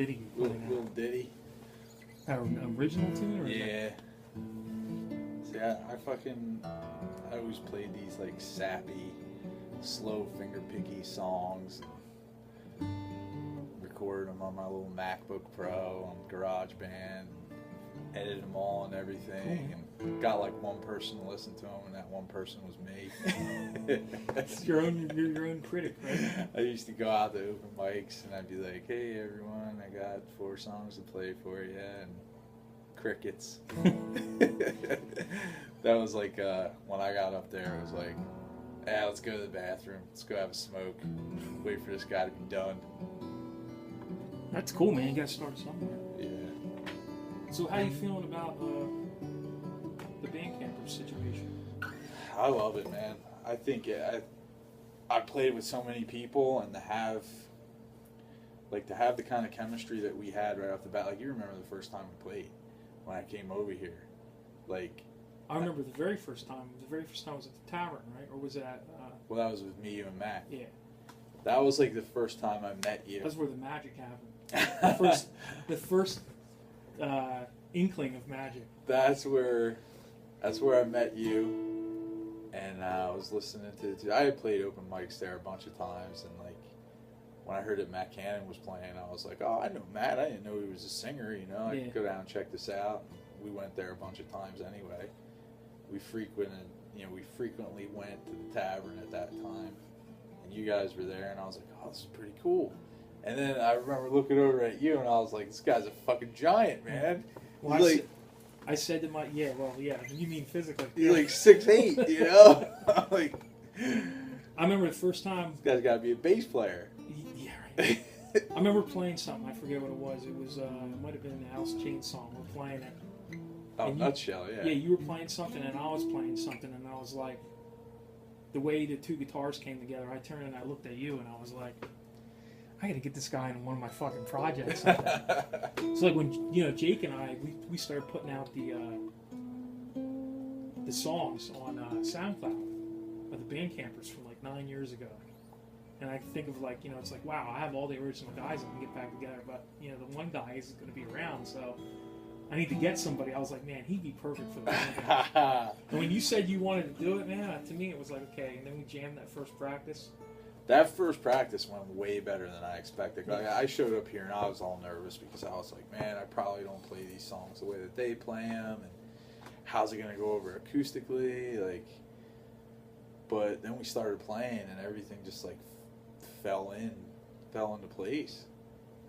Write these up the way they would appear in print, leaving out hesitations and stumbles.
ditty you playing little ditty. An original tune? Or Yeah. See, I always played these like sappy, slow finger picky songs and recorded them on my little MacBook Pro on GarageBand, edited them all and everything, and got like one person to listen to them, and that one person was me. That's your own critic, right? I used to go out to open mics and I'd be like, "Hey everyone, I got 4 songs to play for you," and crickets. That was like when I got up there, it was like, "Yeah, let's go to the bathroom. Let's go have a smoke. Wait for this guy to be done." That's cool, man. You got to start somewhere. Yeah. So how you feeling about the Bandcampers situation? I love it, man. I think I played with so many people, and to have the kind of chemistry that we had right off the bat. Like, you remember the first time we played when I came over here. Like, I remember the very first time. The very first time was at the tavern, right? Or was it at... well, that was with me, you, and Mac. Yeah. That was like the first time I met you. That's where the magic happened. the first inkling of magic. That's where I met you, and I was listening to. I had played open mics there a bunch of times, and like when I heard that Matt Cannon was playing, I was like, "Oh, I know Matt. I didn't know he was a singer. You know, I could go down and check this out." We went there a bunch of times anyway. We frequently went to the tavern at that time, and you guys were there, and I was like, "Oh, this is pretty cool." And then I remember looking over at you, and I was like, "This guy's a fucking giant, man." Well, I said to my you mean physically? He's like 6'8", you know. Like, I remember the first time. This guy's got to be a bass player. Yeah, right. I remember playing something. I forget what it was. It was it might have been the House Chainsaw. We're playing it. Oh, Nutshell, yeah. Yeah, you were playing something, and I was playing something, and I was like, the way the two guitars came together. I turned and I looked at you, and I was like, I got to get this guy in one of my fucking projects. It's like when Jake and I we started putting out the songs on SoundCloud of the Bandcampers from like 9 years ago, and I think of like it's like, wow, I have all the original guys that can get back together, but the one guy isn't going to be around, so I need to get somebody. I was like, man, he'd be perfect for the Bandcampers. And when you said you wanted to do it, man, to me it was like, okay. And then we jammed that first practice. That first practice went way better than I expected. Like, I showed up here and I was all nervous because I was like, man, I probably don't play these songs the way that they play them, and how's it going to go over acoustically? Like, but then we started playing and everything just like fell into place,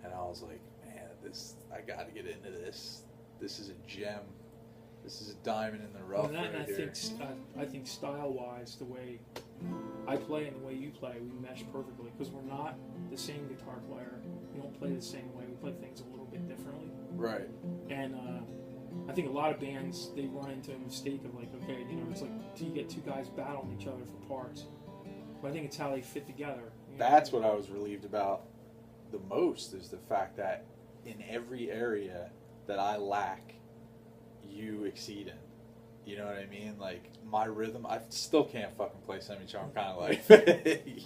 and I was like, man, I got to get into this. This is a gem. This is a diamond in the rough. And right here. I think style-wise, the way I play and the way you play, we mesh perfectly because we're not the same guitar player. We don't play the same way. We play things a little bit differently. Right. And I think a lot of bands, they run into a mistake of like, okay, it's like, do you get two guys battling each other for parts? But I think it's how they fit together. That's what I was relieved about the most, is the fact that in every area that I lack, you exceed in. You know what I mean? Like, my rhythm, I still can't fucking play semi-charm kind of like.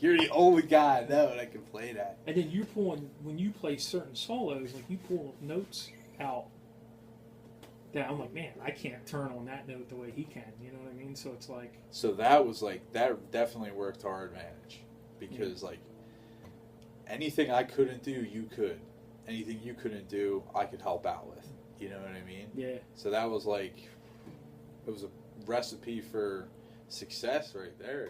You're the only guy I know that can play that. And then you're pulling, when you play certain solos, like you pull notes out that I'm like, man, I can't turn on that note the way he can. You know what I mean? So it's like. So that was like, that definitely worked to our advantage. Because, like, anything I couldn't do, you could. Anything you couldn't do, I could help out with. You know what I mean? Yeah. So that was like, it was a recipe for success right there.